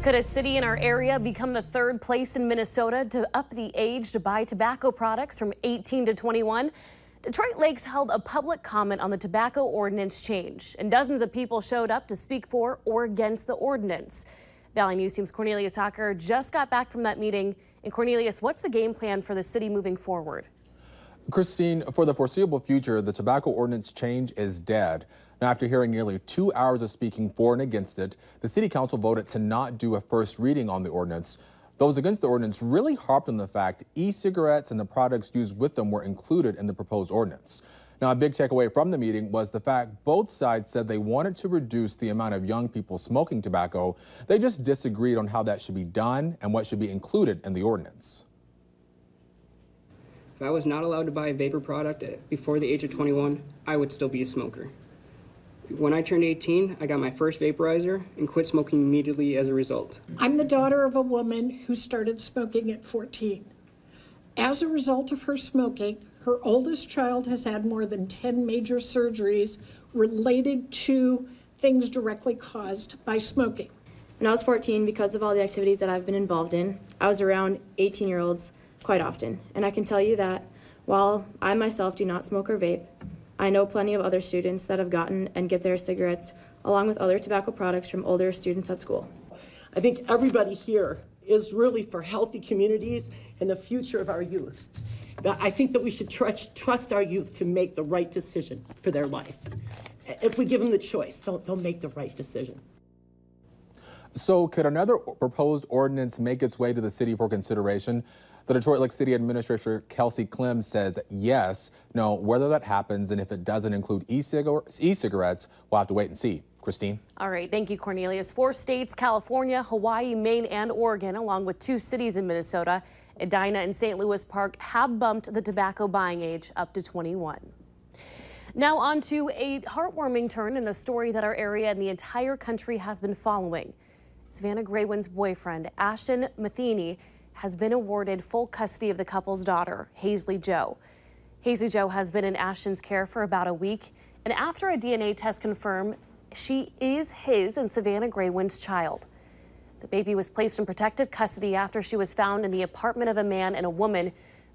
Could a city in our area become the third place in Minnesota to up the age to buy tobacco products from 18 to 21? Detroit Lakes held a public comment on the tobacco ordinance change, and dozens of people showed up to speak for or against the ordinance. Valley News Team's Cornelius Hocker just got back from that meeting. And Cornelius, what's the game plan for the city moving forward? Christine, for the foreseeable future, the tobacco ordinance change is dead. Now, after hearing nearly 2 hours of speaking for and against it, the city council voted to not do a first reading on the ordinance. Those against the ordinance really harped on the fact e-cigarettes and the products used with them were included in the proposed ordinance. Now, a big takeaway from the meeting was the fact both sides said they wanted to reduce the amount of young people smoking tobacco. They just disagreed on how that should be done and what should be included in the ordinance. If I was not allowed to buy a vapor product before the age of 21, I would still be a smoker. When I turned 18, I got my first vaporizer and quit smoking immediately as a result. I'm the daughter of a woman who started smoking at 14. As a result of her smoking, her oldest child has had more than 10 major surgeries related to things directly caused by smoking. When I was 14, because of all the activities that I've been involved in, I was around 18-year-olds quite often. And I can tell you that while I myself do not smoke or vape, I know plenty of other students that have gotten and get their cigarettes along with other tobacco products from older students at school. I think everybody here is really for healthy communities and the future of our youth. I think that we should trust our youth to make the right decision for their life. If we give them the choice, they'll make the right decision. So could another proposed ordinance make its way to the city for consideration? The Detroit Lakes City Administrator Kelsey Clem says yes. No, whether that happens and if it doesn't include e-cigarettes, we'll have to wait and see. Christine? All right, thank you, Cornelius. 4 states, California, Hawaii, Maine, and Oregon, along with 2 cities in Minnesota, Edina and St. Louis Park, have bumped the tobacco buying age up to 21. Now on to a heartwarming turn in a story that our area and the entire country has been following. Savannah Graywins' boyfriend, Ashton Matheny, has been awarded full custody of the couple's daughter, Hazley Jo. Hazley Jo has been in Ashton's care for about a week, and after a DNA test confirmed she is his and Savannah Graywins' child. The baby was placed in protective custody after she was found in the apartment of a man and a woman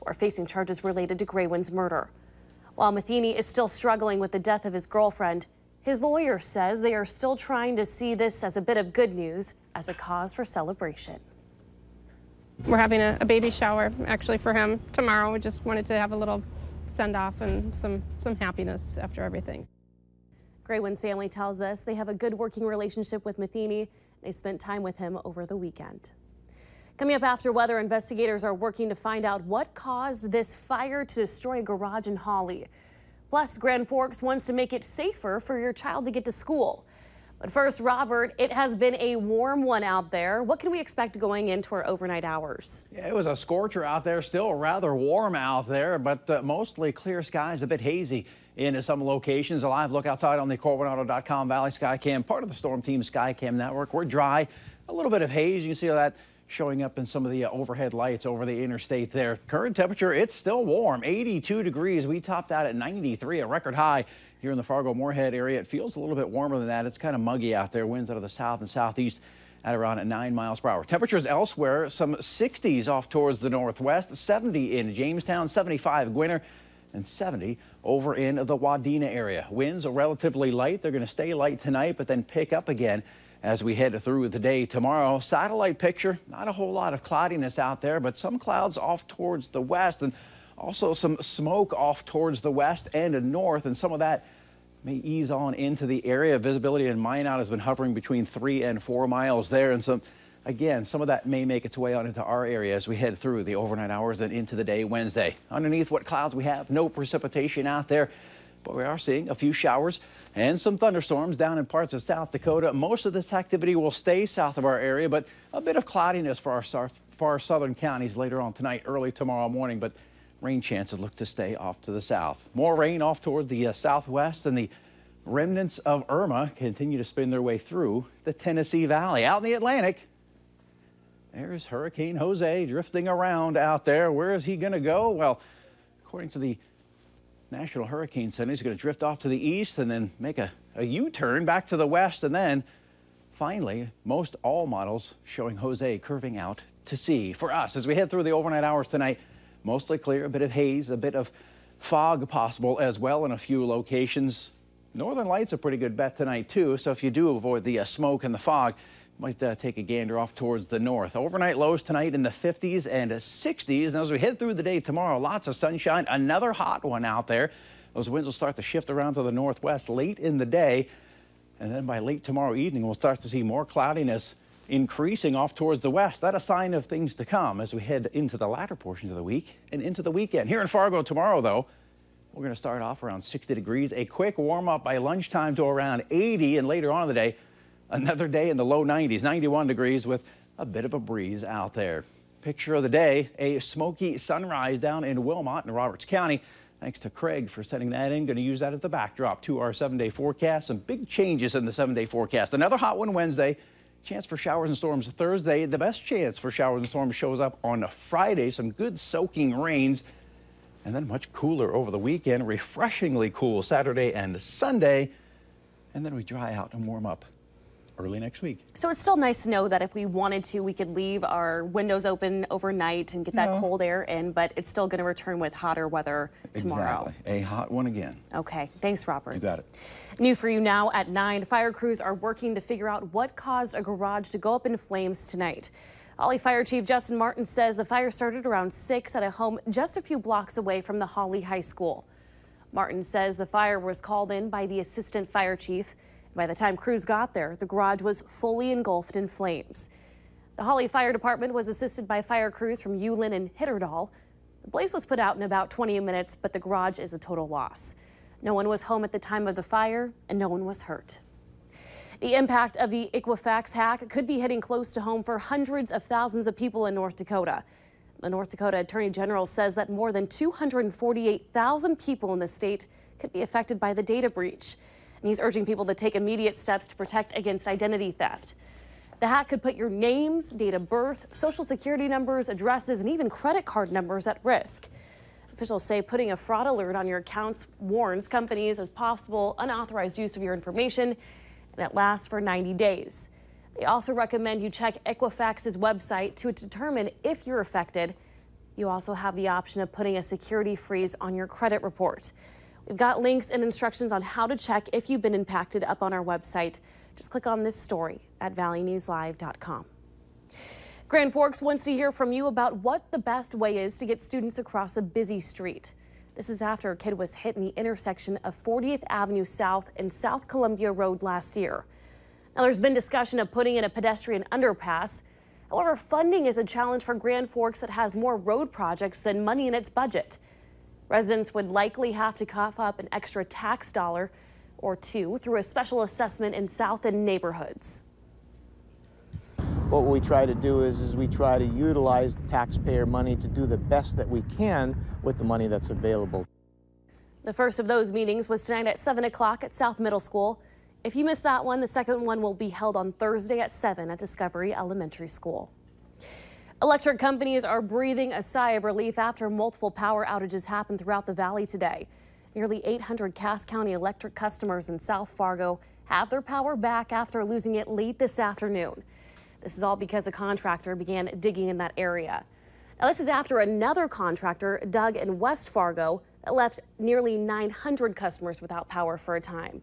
who are facing charges related to Graywins' murder. While Matheny is still struggling with the death of his girlfriend, his lawyer says they are still trying to see this as a bit of good news, as a cause for celebration. We're having a baby shower actually for him tomorrow. We just wanted to have a little send off and some happiness after everything. Graywins' family tells us they have a good working relationship with Matheny. They spent time with him over the weekend. Coming up after weather, investigators are working to find out what caused this fire to destroy a garage in Hawley. Plus, Grand Forks wants to make it safer for your child to get to school. But first, Robert, it has been a warm one out there. What can we expect going into our overnight hours? Yeah, it was a scorcher out there, still rather warm out there, but mostly clear skies, a bit hazy in some locations. A live look outside on the CorwinAuto.com Valley Skycam, part of the Storm Team Skycam network. We're dry, a little bit of haze. You can see that showing up in some of the overhead lights over the interstate there. Current temperature, it's still warm, 82 degrees. We topped out at 93, a record high here in the Fargo-Moorhead area. It feels a little bit warmer than that. It's kind of muggy out there. Winds out of the south and southeast at around 9 miles per hour. Temperatures elsewhere, some 60s off towards the northwest, 70 in Jamestown, 75 Gwinner, and 70 over in the Wadena area. Winds are relatively light. They're going to stay light tonight, but then pick up again as we head through the day tomorrow. Satellite picture, not a whole lot of cloudiness out there, but some clouds off towards the west and also some smoke off towards the west and north, and some of that may ease on into the area. Visibility in Minot has been hovering between 3 and 4 miles there, and some of that may make its way on into our area as we head through the overnight hours and into the day Wednesday. Underneath what clouds we have, no precipitation out there, but we are seeing a few showers and some thunderstorms down in parts of South Dakota. Most of this activity will stay south of our area, but a bit of cloudiness for our southern counties later on tonight, early tomorrow morning, but rain chances look to stay off to the south. More rain off toward the southwest, and the remnants of Irma continue to spin their way through the Tennessee Valley. Out in the Atlantic, there's Hurricane Jose drifting around out there. Where is he going to go? Well, according to the National Hurricane Center, he's going to drift off to the east and then make a U-turn back to the west and then Finally, most all models showing Jose curving out to sea. For us, as we head through the overnight hours tonight, mostly clear, a bit of haze, a bit of fog possible as well in a few locations. Northern lights a pretty good bet tonight too, so if you do avoid the smoke and the fog, might take a gander off towards the north. Overnight lows tonight in the 50s and 60s. And as we head through the day tomorrow, lots of sunshine, another hot one out there. Those winds will start to shift around to the northwest late in the day. And then by late tomorrow evening, we'll start to see more cloudiness increasing off towards the west. That's a sign of things to come as we head into the latter portions of the week and into the weekend. Here in Fargo tomorrow, though, we're going to start off around 60 degrees. A quick warm up by lunchtime to around 80. And later on in the day, another day in the low 90s, 91 degrees with a bit of a breeze out there. Picture of the day, a smoky sunrise down in Wilmot in Roberts County. Thanks to Craig for sending that in. Going to use that as the backdrop to our 7-day forecast. Some big changes in the 7-day forecast. Another hot one Wednesday. Chance for showers and storms Thursday. The best chance for showers and storms shows up on a Friday. Some good soaking rains. And then much cooler over the weekend. Refreshingly cool Saturday and Sunday. And then we dry out and warm up early next week. So it's still nice to know that if we wanted to, we could leave our windows open overnight and get that cold air in, but it's still going to return with hotter weather tomorrow. Exactly. A hot one again. Okay. Thanks, Robert. You got it. New for you now at 9. Fire crews are working to figure out what caused a garage to go up in flames tonight. Holly Fire Chief Justin Martin says the fire started around 6 at a home just a few blocks away from the Holly High School. Martin says the fire was called in by the assistant fire chief. By the time crews got there, the garage was fully engulfed in flames. The Holly Fire Department was assisted by fire crews from Ullin and Hitterdal. The blaze was put out in about 20 minutes, but the garage is a total loss. No one was home at the time of the fire, and no one was hurt. The impact of the Equifax hack could be hitting close to home for hundreds of thousands of people in North Dakota. The North Dakota Attorney General says that more than 248,000 people in the state could be affected by the data breach. And he's urging people to take immediate steps to protect against identity theft. The hack could put your names, date of birth, social security numbers, addresses, and even credit card numbers at risk. Officials say putting a fraud alert on your accounts warns companies of possible unauthorized use of your information, and it lasts for 90 days. They also recommend you check Equifax's website to determine if you're affected. You also have the option of putting a security freeze on your credit report. We've got links and instructions on how to check if you've been impacted up on our website. Just click on this story at valleynewslive.com. Grand Forks wants to hear from you about what the best way is to get students across a busy street. This is after a kid was hit in the intersection of 40th Avenue South and South Columbia Road last year. Now, there's been discussion of putting in a pedestrian underpass. However, funding is a challenge for Grand Forks that has more road projects than money in its budget. Residents would likely have to cough up an extra tax dollar or two through a special assessment in South End neighborhoods. What we try to do is we try to utilize the taxpayer money to do the best that we can with the money that's available. The first of those meetings was tonight at 7 o'clock at South Middle School. If you missed that one, the second one will be held on Thursday at 7 at Discovery Elementary School. Electric companies are breathing a sigh of relief after multiple power outages happened throughout the valley today. Nearly 800 Cass County Electric customers in South Fargo have their power back after losing it late this afternoon. This is all because a contractor began digging in that area. Now, this is after another contractor dug in West Fargo that left nearly 900 customers without power for a time.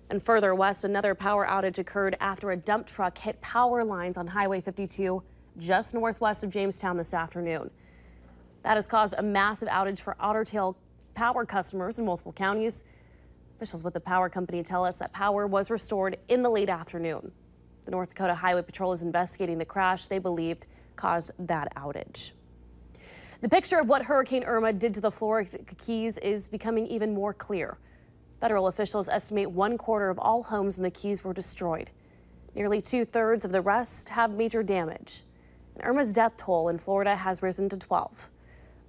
And further west, another power outage occurred after a dump truck hit power lines on Highway 52 just northwest of Jamestown this afternoon. That has caused a massive outage for Otter Tail power customers in multiple counties. Officials with the power company tell us that power was restored in the late afternoon. The North Dakota Highway Patrol is investigating the crash they believed caused that outage. The picture of what Hurricane Irma did to the Florida Keys is becoming even more clear. Federal officials estimate 1/4 of all homes in the Keys were destroyed. Nearly 2/3 of the rest have major damage. And Irma's death toll in Florida has risen to 12.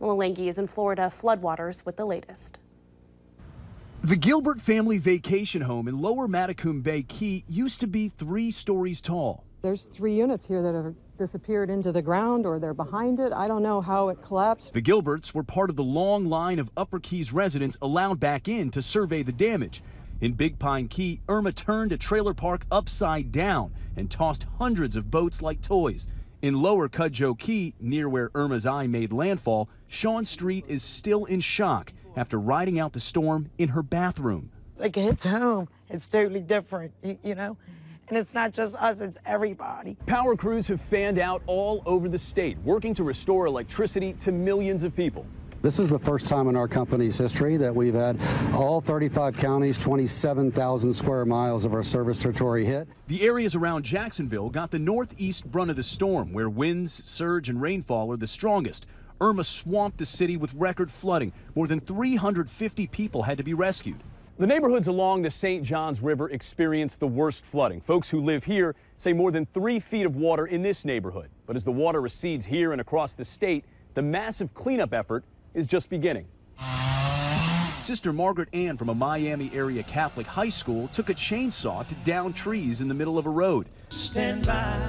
Mulalengi is in Florida floodwaters with the latest. The Gilbert family vacation home in Lower Matacumbe Bay Key used to be 3 stories tall. There's 3 units here that have disappeared into the ground or they're behind it. I don't know how it collapsed. The Gilberts were part of the long line of Upper Keys residents allowed back in to survey the damage. In Big Pine Key, Irma turned a trailer park upside down and tossed hundreds of boats like toys. In Lower Cudjoe Key, near where Irma's eye made landfall, Sean Street is still in shock after riding out the storm in her bathroom. Like, it hits home. It's totally different, you know? And it's not just us, it's everybody. Power crews have fanned out all over the state, working to restore electricity to millions of people. This is the first time in our company's history that we've had all 35 counties, 27,000 square miles of our service territory hit. The areas around Jacksonville got the northeast brunt of the storm, where winds, surge, and rainfall are the strongest. Irma swamped the city with record flooding. More than 350 people had to be rescued. The neighborhoods along the St. Johns River experienced the worst flooding. Folks who live here say more than 3 feet of water in this neighborhood. But as the water recedes here and across the state, the massive cleanup effort is just beginning. Sister Margaret Ann from a Miami area Catholic high school took a chainsaw to down trees in the middle of a road. Stand by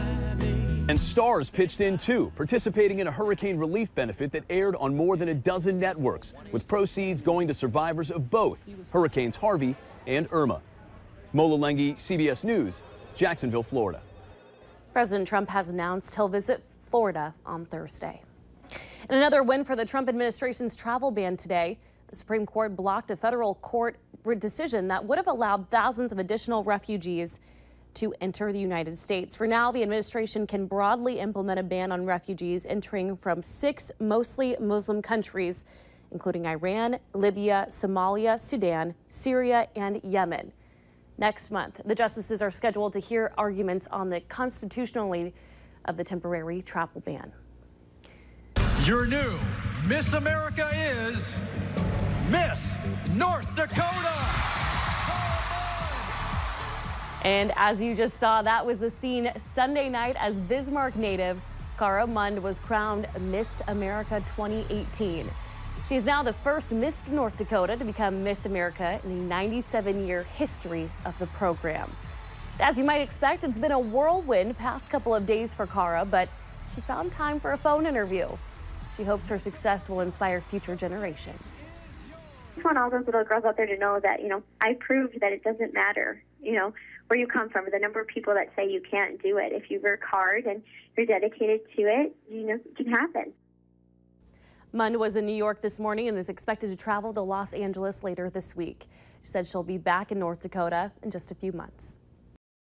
me. And stars pitched in too, participating in a hurricane relief benefit that aired on more than a dozen networks, with proceeds going to survivors of both Hurricanes Harvey and Irma. Mola Lengi, CBS News, Jacksonville, Florida. President Trump has announced he'll visit Florida on Thursday. And another win for the Trump administration's travel ban today. The Supreme Court blocked a federal court decision that would have allowed thousands of additional refugees to enter the United States. For now, the administration can broadly implement a ban on refugees entering from 6 mostly Muslim countries, including Iran, Libya, Somalia, Sudan, Syria, and Yemen. Next month, the justices are scheduled to hear arguments on the constitutionality of the temporary travel ban. Your new Miss America is Miss North Dakota. And as you just saw, that was the scene Sunday night as Bismarck native Cara Mund was crowned Miss America 2018. She is now the first Miss North Dakota to become Miss America in the 97-year history of the program. As you might expect, it's been a whirlwind past couple of days for Cara, but she found time for a phone interview. She hopes her success will inspire future generations. I just want all those little girls out there to know that, I proved that it doesn't matter, where you come from, or the number of people that say you can't do it. If you work hard and you're dedicated to it, it can happen. Mund was in New York this morning and is expected to travel to Los Angeles later this week. She said she'll be back in North Dakota in just a few months.